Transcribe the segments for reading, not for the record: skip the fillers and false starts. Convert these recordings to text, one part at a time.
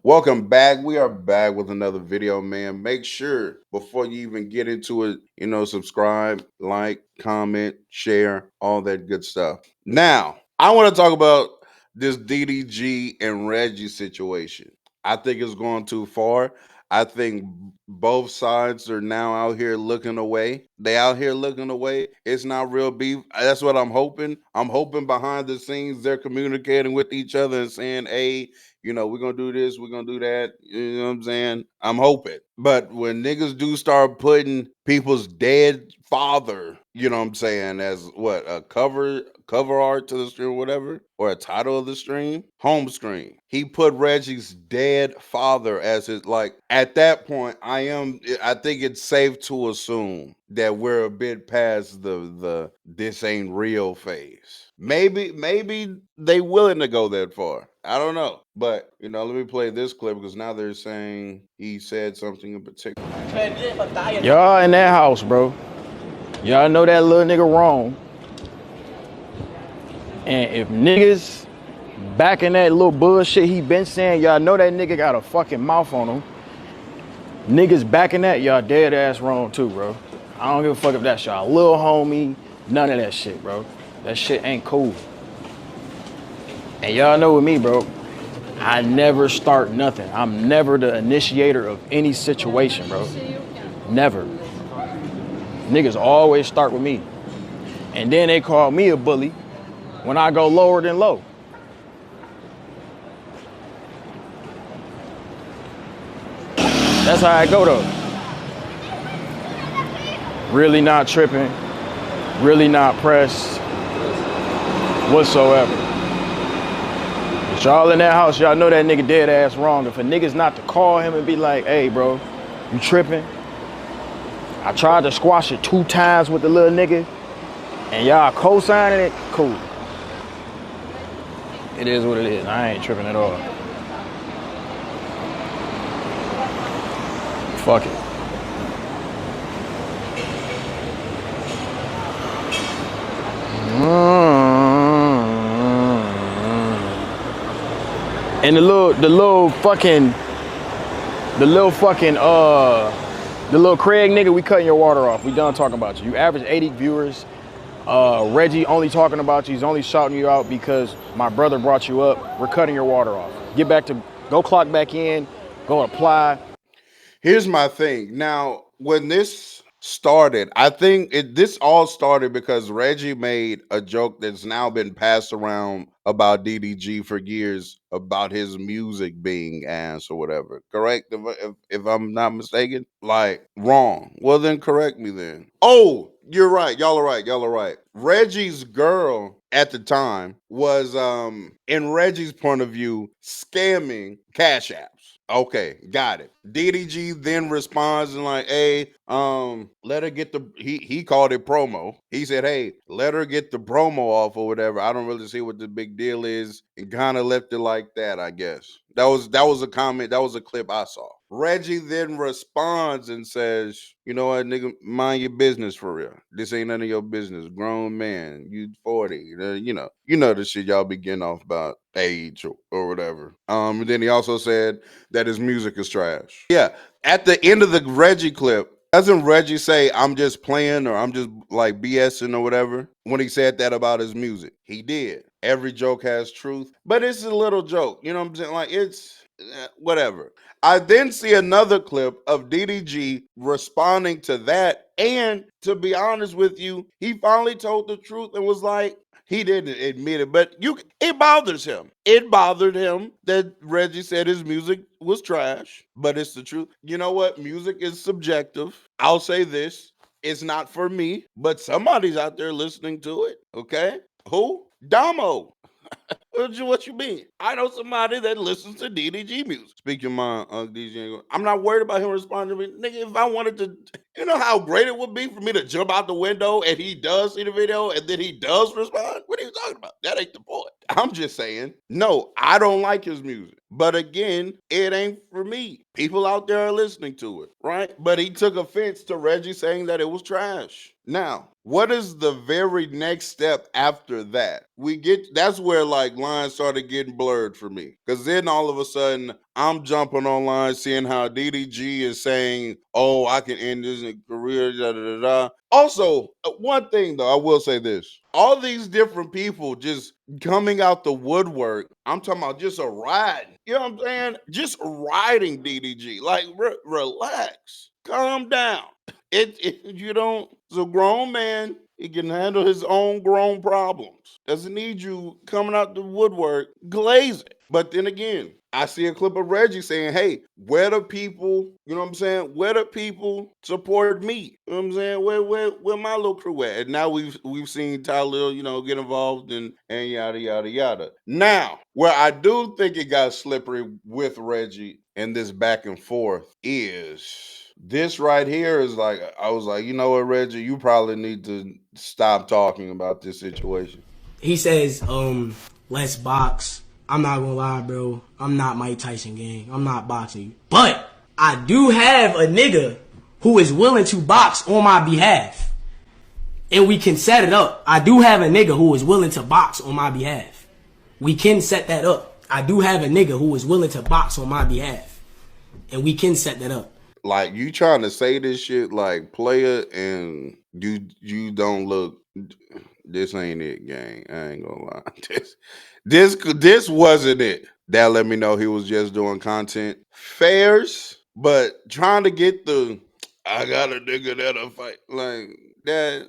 Welcome back. We are back with another video, man. Make sure before you even get into it, subscribe, like, comment, share, all that good stuff. Now, I want to talk about this DDG and Reggie situation. I think it's going too far. I think both sides are now out here looking away. They out here looking away. It's not real beef. That's what I'm hoping. I'm hoping behind the scenes they're communicating with each other and saying, hey, we're gonna do this, we're gonna do that. You know what I'm saying? I'm hoping. But when niggas do start putting people's dead father, you know what I'm saying, as what, a cover art to the stream or whatever, or a title of the stream, home screen. He put Reggie's dead father as his, like, at that point, I think it's safe to assume that we're a bit past the this ain't real phase. Maybe they willing to go that far. I don't know. But, let me play this clip because now they're saying he said something in particular. Y'all in that house, bro. Y'all know that little nigga wrong. And if niggas back in that little bullshit he been saying, y'all know that nigga got a fucking mouth on him. Niggas backing that, y'all dead ass wrong too, bro. I don't give a fuck if that's y'all little homie, none of that shit, bro. That shit ain't cool. And y'all know with me, bro, I never start nothing. I'm never the initiator of any situation, bro. Never. Niggas always start with me. And then they call me a bully when I go lower than low. That's how I go though. Really not tripping, really not pressed whatsoever. But y'all in that house, y'all know that nigga dead ass wrong. If a nigga's not to call him and be like, hey bro, you tripping? I tried to squash it 2 times with the little nigga and y'all co-signing it, cool. It is what it is. I ain't tripping at all. Fuck it. And the little Craig nigga, we cutting your water off. We done talking about you. You average 80 viewers. Reggie only talking about you. He's only shouting you out because my brother brought you up. We're cutting your water off. Go clock back in, go apply. Here's my thing. Now, when this started, I think this all started because Reggie made a joke that's now been passed around about DDG for years about his music being ass or whatever. Correct? If I'm not mistaken? Like, wrong. Well, then correct me then. Oh, you're right. Y'all are right. Y'all are right. Reggie's girl at the time was, in Reggie's point of view, scamming Cash Apps. Okay, got it. DDG then responds and like, hey, let her get he called it promo. He said, hey, let her get the promo off or whatever. I don't really see what the big deal is, and kind of left it like that, I guess. That was a comment, that was a clip I saw. Reggie then responds and says, you know what, nigga, mind your business for real. This ain't none of your business. Grown man, you 40. You know the shit y'all be getting off about age or whatever. And then he also said that his music is trash. Yeah. At the end of the Reggie clip, doesn't Reggie say, I'm just playing or I'm just like BSing or whatever? When he said that about his music, he did. Every joke has truth, but it's a little joke. You know what I'm saying? Like, it's whatever. I then see another clip of DDG responding to that. And to be honest with you, he finally told the truth and was like, he didn't admit it, but it bothers him. It bothered him that Reggie said his music was trash, but it's the truth. You know what? Music is subjective. I'll say this. It's not for me, but somebody's out there listening to it. Okay? Who? Damo. What you mean? I know somebody that listens to DDG music. Speak your mind, DJ. I'm not worried about him responding to me. Nigga, if I wanted to, you know how great it would be for me to jump out the window and he does see the video and then he does respond? What are you talking about? That ain't the point. I'm just saying, no, I don't like his music. But again, it ain't for me. People out there are listening to it, right? But he took offense to Reggie saying that it was trash. Now, what is the very next step after that? That's where, like, like lines started getting blurred for me. Because then all of a sudden, I'm jumping online, seeing how DDG is saying, "Oh, I can end this career." Da, da, da, da. Also, one thing though, I will say this: all these different people just coming out the woodwork. I'm talking about just a ride. You know what I'm saying? Just riding DDG. Like, relax, calm down. It you don't. It's a grown man. He can handle his own grown problems. Doesn't need you coming out the woodwork glazing. But then again, I see a clip of Reggie saying, "Hey, where the people? You know what I'm saying? Where the people support me? You know what I'm saying? Where my little crew at?" And now we've seen Tyler, get involved and yada yada yada. Now, where I do think it got slippery with Reggie and this back and forth is this right here is like I was like, you know what, Reggie, you probably need to stop talking about this situation. He says, let's box. I'm not gonna lie, bro. I'm not Mike Tyson, gang. I'm not boxing you. But I do have a nigga who is willing to box on my behalf. And we can set it up. I do have a nigga who is willing to box on my behalf. We can set that up. I do have a nigga who is willing to box on my behalf. And we can set that up. Like, you trying to say this shit like player, and you don't look. This ain't it, gang. I ain't gonna lie. This wasn't it. That let me know he was just doing content fairs, but trying to get I got a nigga that'll fight like that.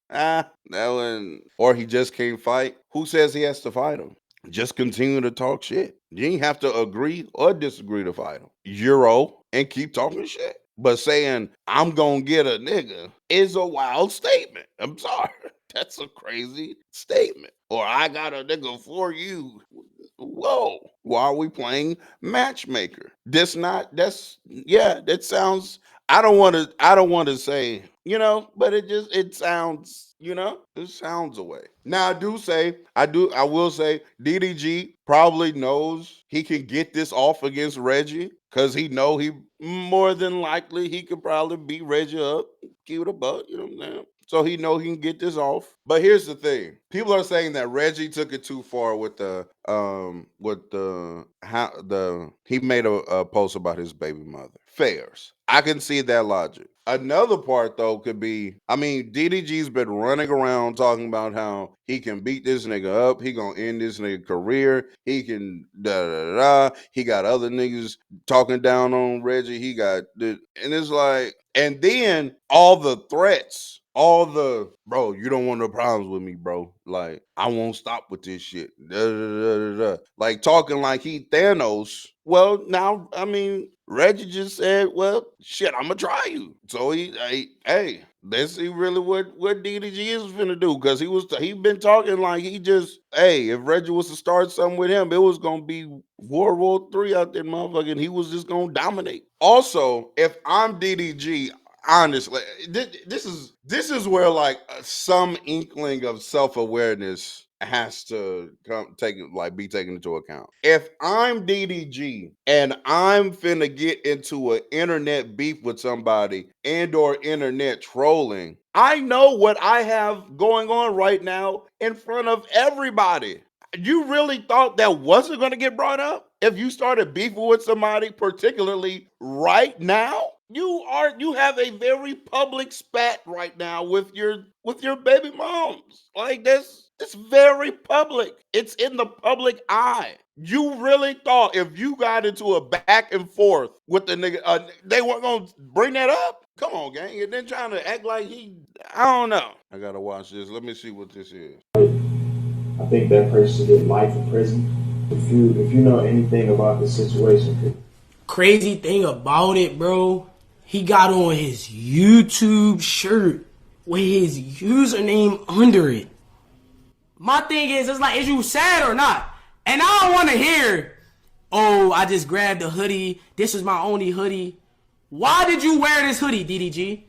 That one, or he just can't fight. Who says he has to fight him? Just continue to talk shit. You ain't have to agree or disagree to fight him. Euro and keep talking shit. But saying I'm gonna get a nigga is a wild statement. I'm sorry. That's a crazy statement. Or I got a nigga for you. Whoa. Why are we playing matchmaker? That sounds I don't want to say, but it sounds, it sounds away. Now I will say DDG probably knows he can get this off against Reggie because he more than likely he could probably beat Reggie up, give it a buck, you know what I'm saying? So he know he can get this off. But here's the thing. People are saying that Reggie took it too far with he made a post about his baby mother. Fairs. I can see that logic. Another part though could be, DDG's been running around talking about how he can beat this nigga up, he gonna end this nigga career, he can da da da. He got other niggas talking down on Reggie. And it's like, and then all the threats. Bro, you don't want no problems with me, bro. Like, I won't stop with this shit. Da, da, da, da, da. Like, talking like he Thanos. Well, now, Reggie just said, well, shit, I'm going to try you. So hey, let's see really what DDG is finna do. Because he been talking like if Reggie was to start something with him, it was going to be World War III out there, motherfucker. And he was just going to dominate. Also, if I'm DDG, honestly, this is where like some inkling of self-awareness has to be taken into account. If I'm DDG and I'm finna get into an internet beef with somebody and or internet trolling, I know what I have going on right now in front of everybody. You really thought that wasn't going to get brought up if you started beefing with somebody, particularly right now? You have a very public spat right now with your baby moms. Like it's very public. It's in the public eye. You really thought if you got into a back and forth with the nigga, they weren't gonna bring that up? Come on, gang. And then trying to act like I don't know. I gotta watch this. Let me see what this is. I think that person should get life in prison. If you know anything about the situation. Crazy thing about it, bro, he got on his YouTube shirt with his username under it. My thing is like, is you sad or not? And I don't want to hear, oh, I just grabbed a hoodie. This is my only hoodie. Why did you wear this hoodie, DDG?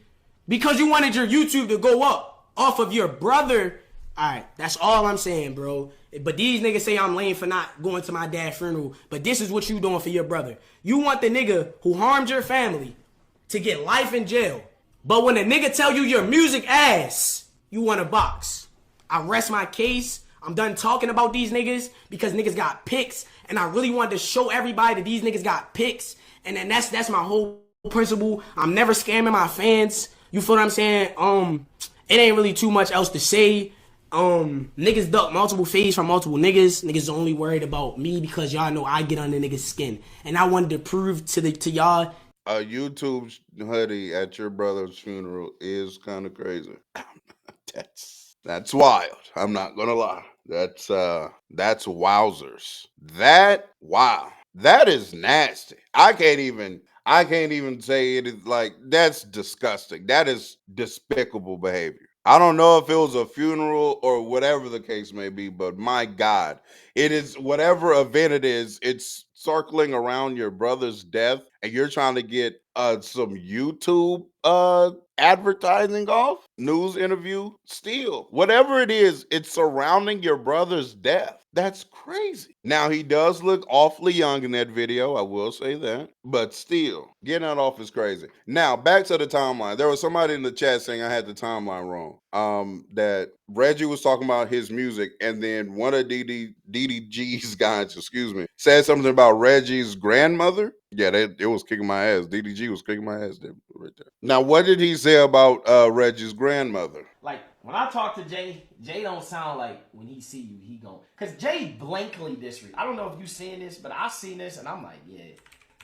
Because you wanted your YouTube to go up off of your brother. All right, that's all I'm saying, bro. But these niggas say I'm lame for not going to my dad's funeral. But this is what you doing for your brother. You want the nigga who harmed your family to get life in jail. But when a nigga tell you your music ass, you want to box. I rest my case. I'm done talking about these niggas because niggas got pics, and I really wanted to show everybody that these niggas got pics, and then that's my whole principle. I'm never scamming my fans. You feel what I'm saying? It ain't really too much else to say. Niggas duck multiple fades from multiple niggas. Niggas only worried about me because y'all know I get under niggas' skin, and I wanted to prove to y'all. A YouTube hoodie at your brother's funeral is kind of crazy. That's wild. I'm not gonna lie. That's wowzers. That is nasty. I can't even say it is like that's disgusting. That is despicable behavior. I don't know if it was a funeral or whatever the case may be, but my God, it is whatever event it is, it's circling around your brother's death and you're trying to get some YouTube advertising off, news interview, still. Whatever it is, it's surrounding your brother's death. That's crazy. Now he does look awfully young in that video, I will say that. But still, getting that off is crazy. Now, back to the timeline. There was somebody in the chat saying I had the timeline wrong. That Reggie was talking about his music, and then one of DDG's guys, said something about Reggie's grandmother. Yeah, it was kicking my ass. DDG was kicking my ass there, right there. Now, what did he say about Reggie's grandmother? Like, when I talk to Jay don't sound like when he see you, he gon' because Jay blankly disrespect. I don't know if you seen this, but I seen this, and I'm like, yeah,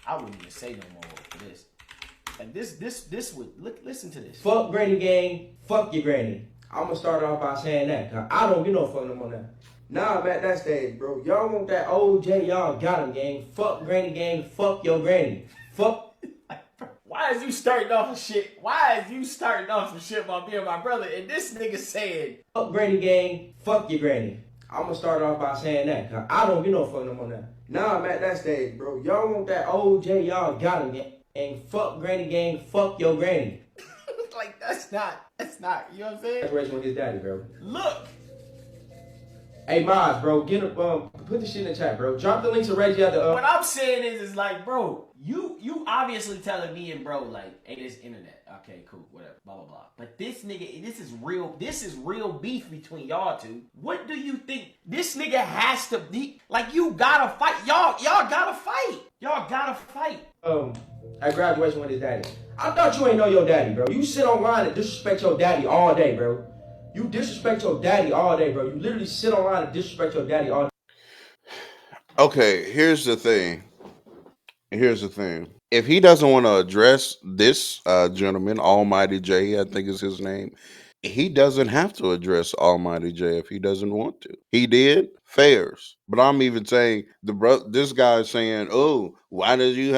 I wouldn't even say no more for this. And this would, listen to this. Fuck Granny Gang, fuck your granny. I'm gonna start off by saying that, cause I don't get no fuck no more now. Nah, I'm at that stage, bro. Y'all want that old J, y'all got him, gang. Fuck Granny Gang, fuck your granny. Fuck. Why is you starting off some shit? Why is you starting off some shit about being my brother? And this nigga saying, fuck Granny Gang, fuck your granny. I'm gonna start off by saying that, cause I don't get no fuck no more now. Nah, I'm at that stage, bro. Y'all want that old J, y'all got him, gang. And fuck Granny Gang, fuck your granny. like, that's not, you know what I'm saying? That's Reggie with his daddy, bro. Look. Hey, Miles, bro, get up, put the shit in the chat, bro. Drop the link to Reggie at the, What I'm saying is like, bro, you obviously telling me and bro, like, hey, this internet. Okay, cool, whatever, blah, blah, blah. But this nigga, this is real beef between y'all two. What do you think? This nigga has to be, like, you gotta fight. Y'all gotta fight. Y'all gotta fight. At graduation with his daddy. I thought you ain't know your daddy, bro. You sit online and disrespect your daddy all day, bro. You disrespect your daddy all day, bro. You literally sit online and disrespect your daddy all day. Okay, here's the thing. If he doesn't want to address this gentleman, Almighty J, I think is his name, he doesn't have to address Almighty J if he doesn't want to. He did, fairs. But I'm even saying this guy is saying, "Oh, why are you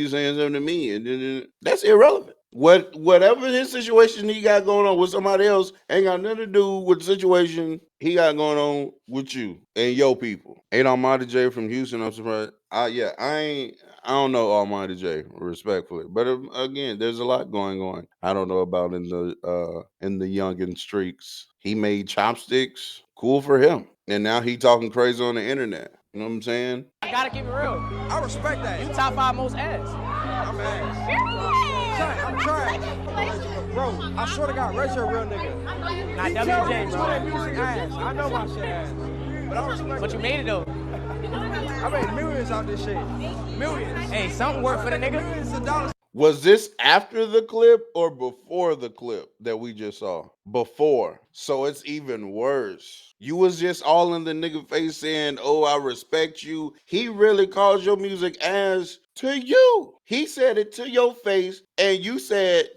saying something to me?" And that's irrelevant. Whatever his situation he got going on with somebody else ain't got nothing to do with the situation he got going on with you and your people. Ain't Almighty J from Houston? I'm surprised. I don't know Almighty J, respectfully, but again, there's a lot going on. I don't know about in the youngin streaks. He made chopsticks. Cool for him. And now he talking crazy on the internet. You know what I'm saying? I gotta keep it real. I respect that. You top 5 most ass. I'm ass. I'm trying. Bro, I swear to God, Reggie a real nigga. Not He tell me WJ, that bro. music ass. I know my shit ass. But I respect But you made it though. I made millions out this shit. Millions. Hey, something worked for the nigga. Millions of dollars. Was this after the clip or before the clip that we just saw? Before. So it's even worse. You was just all in the nigga face saying, "Oh, I respect you." He really calls your music ass to you. He said it to your face and you said,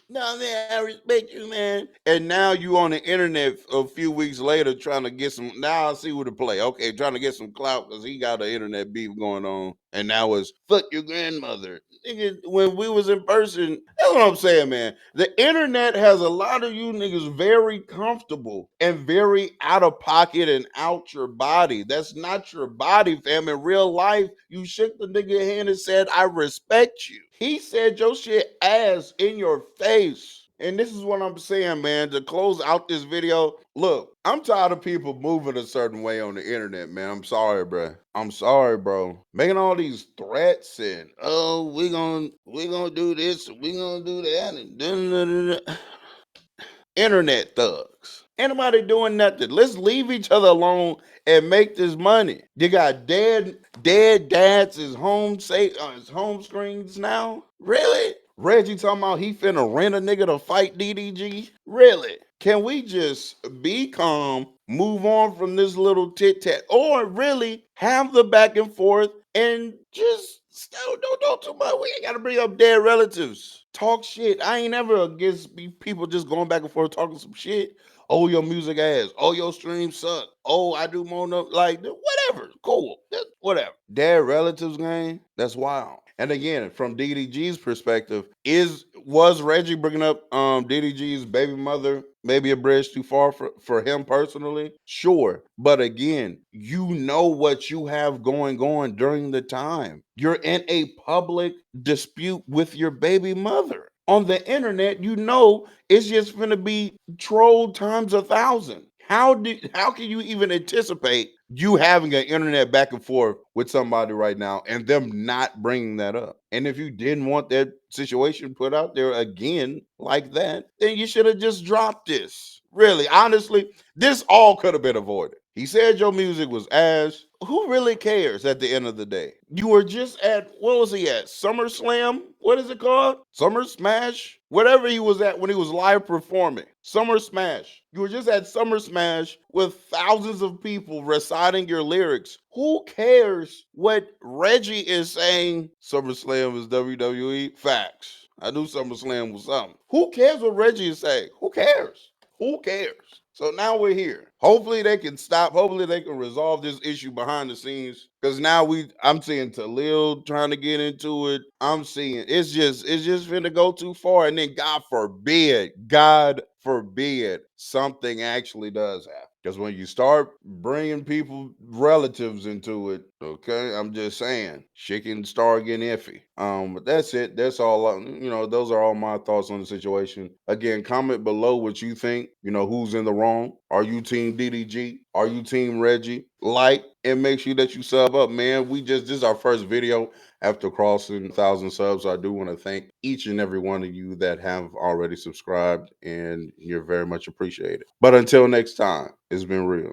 "No, man, I respect you, man." And now you on the internet a few weeks later trying to get some, now I see what to play. Okay, trying to get some clout because he got an internet beef going on. And now it's, fuck your grandmother. Nigga, when we was in person, that's what I'm saying, man. The internet has a lot of you niggas very comfortable and very out of pocket and out your body. That's not your body, fam. In real life, you shook the nigga hand and said, "I respect you." He said your shit ass in your face. And this is what I'm saying, man, to close out this video. Look, I'm tired of people moving a certain way on the internet, man. I'm sorry, bro. Making all these threats and, "Oh, we gonna do this, we gonna do that." And internet thugs. Ain't nobody doing nothing. Let's leave each other alone and make this money. You got dead dads is his home screens now. Really? Reggie talking about he finna rent a nigga to fight DDG. Really? Can we just be calm, move on from this little tit tat, or really have the back and forth and just don't too much. We ain't gotta bring up dead relatives. Talk shit. I ain't ever against people just going back and forth talking some shit. Oh, your music ass. Oh, your streams suck. Oh, I do more like whatever. Cool. Whatever. Dead relatives game. That's wild. And again, from DDG's perspective, was Reggie bringing up DDG's baby mother maybe a bridge too far for him personally? Sure. But again, you know what you have going on during the time. You're in a public dispute with your baby mother. On the internet, you know it's just going to be trolled times 1,000. How can you even anticipate you having an internet back and forth with somebody right now and them not bringing that up? And if you didn't want that situation put out there again like that, then you should have just dropped this. Really, honestly, this all could have been avoided. He said your music was ass. Who really cares at the end of the day? You were just at, what was he at? SummerSlam? What is it called? Summer Smash? Whatever he was at when he was live performing. Summer Smash. You were just at Summer Smash with thousands of people reciting your lyrics. Who cares what Reggie is saying? SummerSlam is WWE? Facts. I knew SummerSlam was something. Who cares what Reggie is saying? Who cares? Who cares? So now we're here. Hopefully they can stop. Hopefully they can resolve this issue behind the scenes. Because now I'm seeing Talil trying to get into it. I'm seeing it's just finna go too far. And then God forbid something actually does happen. Because when you start bringing people, relatives into it, okay, I'm just saying, shit can start getting iffy. But that's it. That's all. Those are all my thoughts on the situation. Again, comment below what you think. Who's in the wrong? Are you team DDG? Are you team Reggie? Like and make sure that you sub up, man. This is our first video after crossing 1,000 subs. I do want to thank each and every one of you that have already subscribed, and you're very much appreciated. But until next time, it's been real.